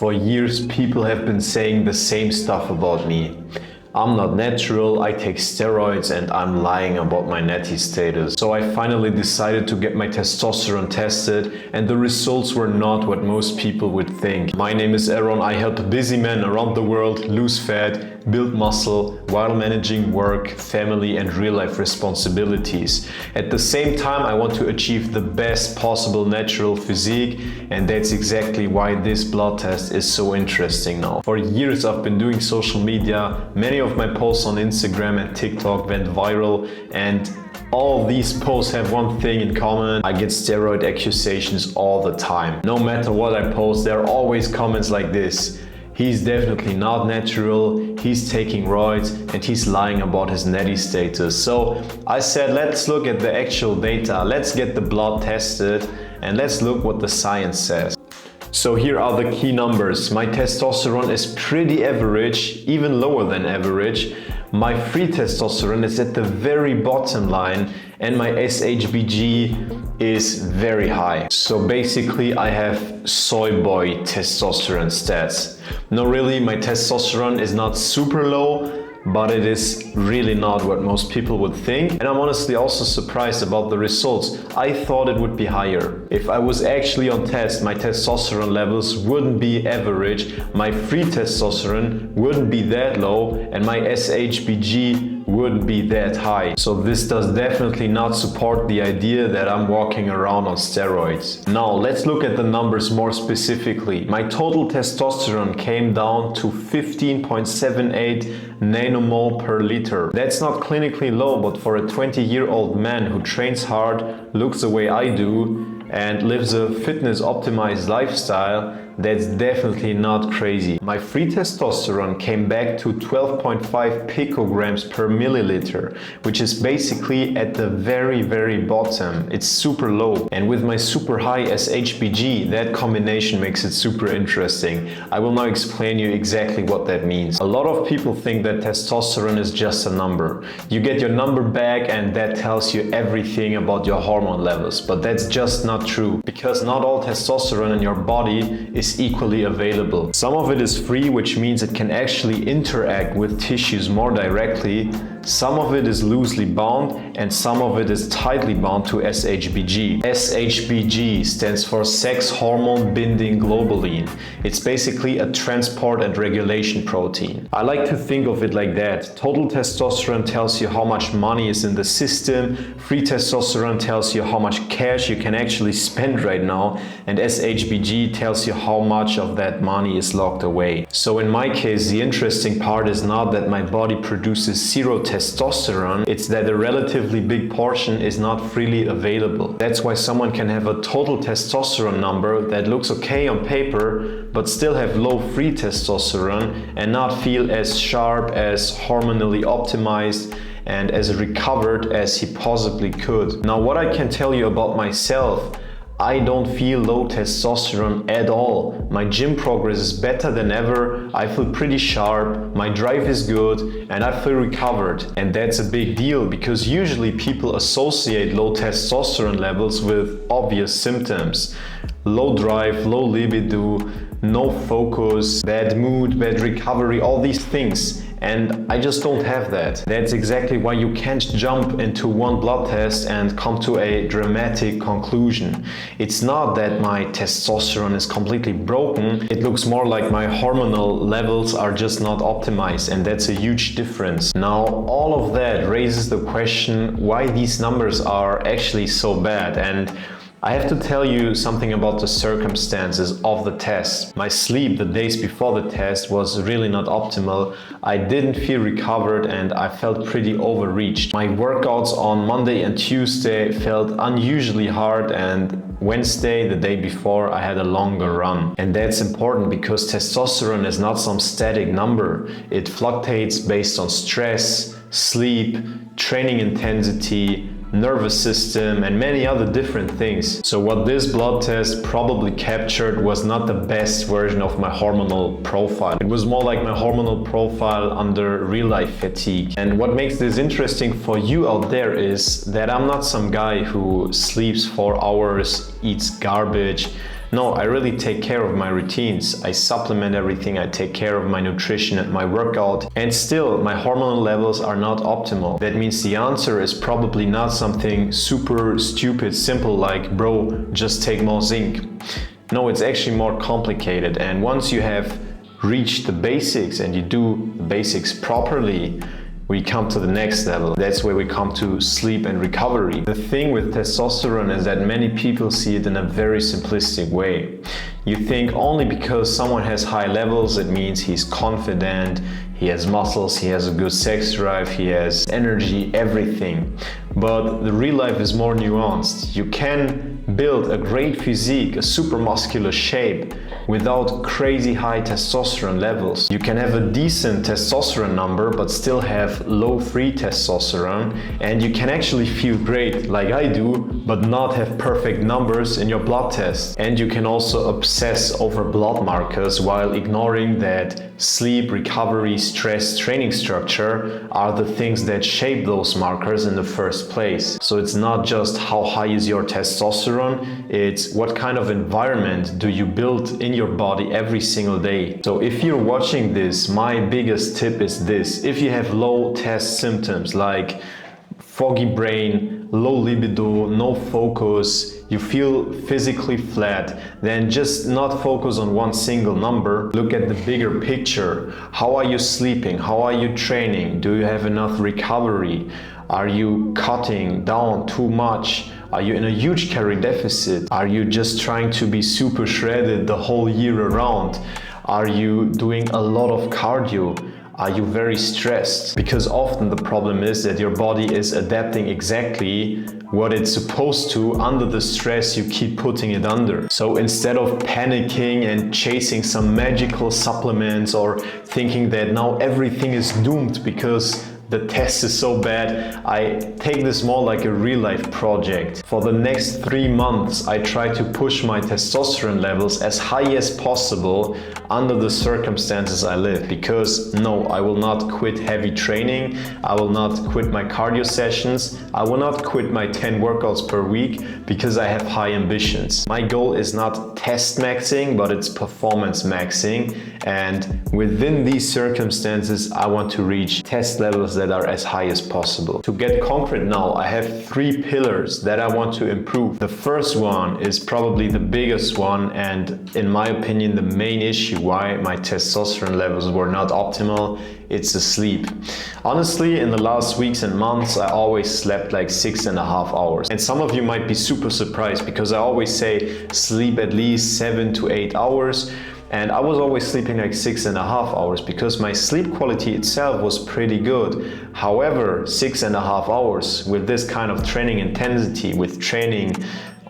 For years, people have been saying the same stuff about me. I'm not natural, I take steroids, and I'm lying about my natty status. So I finally decided to get my testosterone tested, and the results were not what most people would think. My name is Aaron. I help busy men around the world lose fat, build muscle, while managing work, family, and real-life responsibilities. At the same time, I want to achieve the best possible natural physique, and that's exactly why this blood test is so interesting now. For years, I've been doing social media. Many of my posts on Instagram and TikTok went viral, and all these posts have one thing in common. I get steroid accusations all the time. No matter what I post, there are always comments like this. He's definitely not natural, he's taking roids, and he's lying about his natty status. So I said, let's look at the actual data, let's get the blood tested, and let's look what the science says. So here are the key numbers. My testosterone is pretty average, even lower than average. My free testosterone is at the very bottom line, and my SHBG is very high. So basically I have soy boy testosterone stats. No, really, my testosterone is not super low, but it is really not what most people would think. And I'm honestly also surprised about the results. I thought it would be higher. If I was actually on test, my testosterone levels wouldn't be average, my free testosterone wouldn't be that low, and my SHBG wouldn't be that high. So this does definitely not support the idea that I'm walking around on steroids. Now let's look at the numbers more specifically. My total testosterone came down to 15.78 nanomole per liter. That's not clinically low, but for a 20-year-old man who trains hard, looks the way I do, and lives a fitness optimized lifestyle, that's definitely not crazy. My free testosterone came back to 12.5 picograms per milliliter, which is basically at the very bottom. It's super low. And with my super high SHBG, that combination makes it super interesting. I will now explain you exactly what that means. A lot of people think that testosterone is just a number. You get your number back and that tells you everything about your hormone levels, but that's just not true, because not all testosterone in your body is equally available. Some of it is free, which means it can actually interact with tissues more directly. Some of it is loosely bound, and some of it is tightly bound to SHBG. SHBG stands for sex hormone binding globulin. It's basically a transport and regulation protein. I like to think of it like that. Total testosterone tells you how much money is in the system. Free testosterone tells you how much cash you can actually spend right now, and SHBG tells you how much of that money is locked away. So in my case, the interesting part is not that my body produces zero testosterone, it's that a relatively big portion is not freely available. That's why someone can have a total testosterone number that looks okay on paper, but still have low free testosterone and not feel as sharp, as hormonally optimized, and as recovered as he possibly could. Now, what I can tell you about myself, I don't feel low testosterone at all. My gym progress is better than ever, I feel pretty sharp, my drive is good, and I feel recovered. And that's a big deal, because usually people associate low testosterone levels with obvious symptoms. Low drive, low libido, no focus, bad mood, bad recovery, all these things. And I just don't have that. That's exactly why you can't jump into one blood test and come to a dramatic conclusion. It's not that my testosterone is completely broken. It looks more like my hormonal levels are just not optimized, and that's a huge difference. Now, all of that raises the question why these numbers are actually so bad. And I have to tell you something about the circumstances of the test. My sleep the days before the test was really not optimal. I didn't feel recovered and I felt pretty overreached. My workouts on Monday and Tuesday felt unusually hard, and Wednesday, the day before, I had a longer run. And that's important because testosterone is not some static number. It fluctuates based on stress, sleep, training intensity, nervous system, and many other different things. So what this blood test probably captured was not the best version of my hormonal profile. It was more like my hormonal profile under real-life fatigue. And what makes this interesting for you out there is that I'm not some guy who sleeps 4 hours, eats garbage, No, I really take care of my routines. I supplement everything, I take care of my nutrition and my workout, and still my hormonal levels are not optimal. That means the answer is probably not something super stupid, simple like, bro, just take more zinc. No, it's actually more complicated, and once you have reached the basics and you do the basics properly, we come to the next level. That's where we come to sleep and recovery. The thing with testosterone is that many people see it in a very simplistic way. You think only because someone has high levels, it means he's confident, he has muscles, he has a good sex drive, he has energy, everything. But the real life is more nuanced. You can build a great physique, a super muscular shape, without crazy high testosterone levels. You can have a decent testosterone number but still have low free testosterone, and you can actually feel great like I do but not have perfect numbers in your blood test. And you can also obsess over blood markers while ignoring that sleep, recovery, stress, training structure are the things that shape those markers in the first place. So it's not just how high is your testosterone, it's what kind of environment do you build in your body every single day. So if you're watching this, my biggest tip is this: if you have low test symptoms like foggy brain, low libido, no focus, you feel physically flat, then just not focus on one single number. Look at the bigger picture. How are you sleeping? How are you training? Do you have enough recovery? Are you cutting down too much? Are you in a huge calorie deficit? Are you just trying to be super shredded the whole year around? Are you doing a lot of cardio? Are you very stressed? Because often the problem is that your body is adapting exactly what it's supposed to under the stress you keep putting it under. So instead of panicking and chasing some magical supplements or thinking that now everything is doomed because the test is so bad, I take this more like a real life project. For the next 3 months, I try to push my testosterone levels as high as possible under the circumstances I live. Because no, I will not quit heavy training, I will not quit my cardio sessions, I will not quit my 10 workouts per week because I have high ambitions. My goal is not test maxing, but it's performance maxing. And within these circumstances, I want to reach test levels that are as high as possible. To get concrete now, I have 3 pillars that I want to improve. The first one is probably the biggest one, and in my opinion the main issue why my testosterone levels were not optimal. It's the sleep. Honestly, in the last weeks and months, I always slept like 6.5 hours. And some of you might be super surprised because I always say sleep at least 7 to 8 hours. And I was always sleeping like 6.5 hours because my sleep quality itself was pretty good. However, 6.5 hours with this kind of training intensity, with training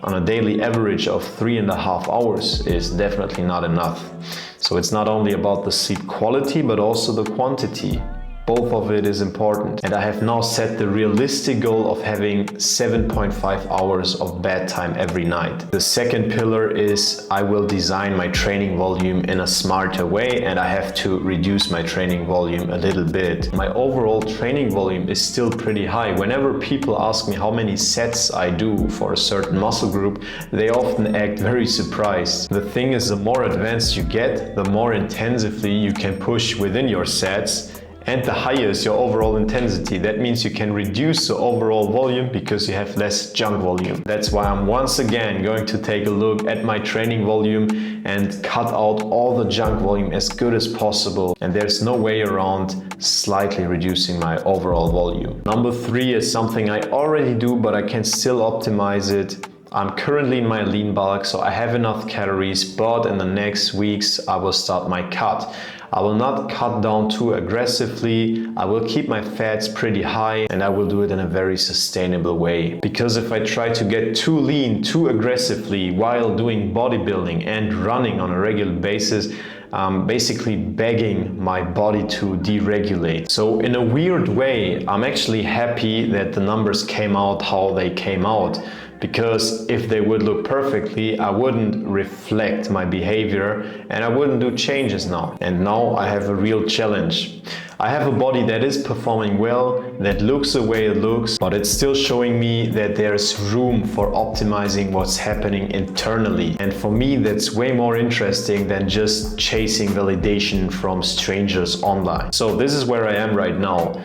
on a daily average of 3.5 hours, is definitely not enough. So it's not only about the sleep quality, but also the quantity. Both of it is important. And I have now set the realistic goal of having 7.5 hours of bed time every night. The second pillar is I will design my training volume in a smarter way, and I have to reduce my training volume a little bit. My overall training volume is still pretty high. Whenever people ask me how many sets I do for a certain muscle group, they often act very surprised. The thing is, the more advanced you get, the more intensively you can push within your sets, and the higher is your overall intensity. That means you can reduce the overall volume because you have less junk volume. That's why I'm once again going to take a look at my training volume and cut out all the junk volume as good as possible. And there's no way around slightly reducing my overall volume. Number 3 is something I already do, but I can still optimize it. I'm currently in my lean bulk, so I have enough calories, but in the next weeks I will start my cut. I will not cut down too aggressively, I will keep my fats pretty high, and I will do it in a very sustainable way. Because if I try to get too lean, too aggressively while doing bodybuilding and running on a regular basis, I'm basically begging my body to deregulate. So in a weird way, I'm actually happy that the numbers came out how they came out, Because if they would look perfectly, I wouldn't reflect my behavior and I wouldn't do changes now. And now I have a real challenge. I have a body that is performing well, that looks the way it looks, but it's still showing me that there's room for optimizing what's happening internally. And for me, that's way more interesting than just chasing validation from strangers online. So this is where I am right now.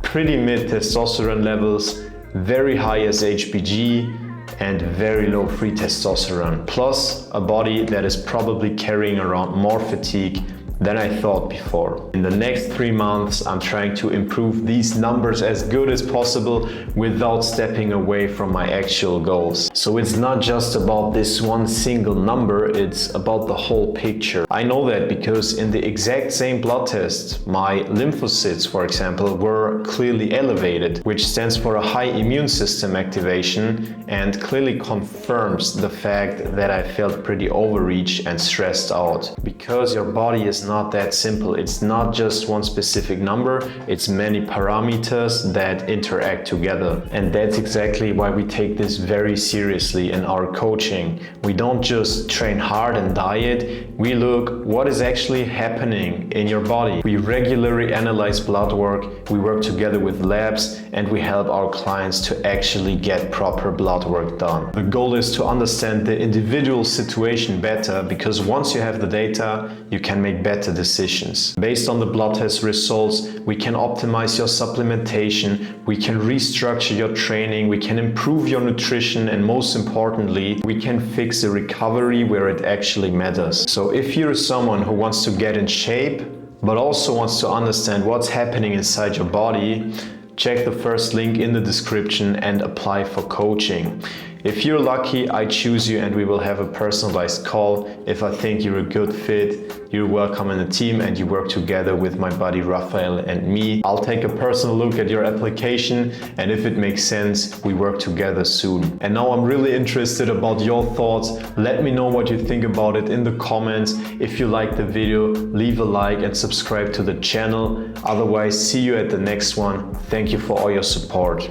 Pretty mid testosterone levels, very high SHBG, and very low free testosterone, plus a body that is probably carrying around more fatigue than I thought before. In the next 3 months, I'm trying to improve these numbers as good as possible without stepping away from my actual goals. So it's not just about this one single number, it's about the whole picture. I know that because in the exact same blood test, my lymphocytes, for example, were clearly elevated, which stands for a high immune system activation and clearly confirms the fact that I felt pretty overreached and stressed out. Because your body is not that simple. It's not just one specific number, it's many parameters that interact together. And that's exactly why we take this very seriously in our coaching. We don't just train hard and diet, we look what is actually happening in your body. We regularly analyze blood work, we work together with labs, and we help our clients to actually get proper blood work done. The goal is to understand the individual situation better, because once you have the data, you can make better decisions. Based on the blood test results, we can optimize your supplementation, we can restructure your training, we can improve your nutrition, and most importantly, we can fix the recovery where it actually matters. So if you're someone who wants to get in shape, but also wants to understand what's happening inside your body, check the first link in the description and apply for coaching. If you're lucky, I choose you and we will have a personalized call. If I think you're a good fit, you're welcome in the team and you work together with my buddy Raphael and me. I'll take a personal look at your application, and if it makes sense, we work together soon. And now I'm really interested about your thoughts. Let me know what you think about it in the comments. If you like the video, leave a like and subscribe to the channel. Otherwise, see you at the next one. Thank you for all your support.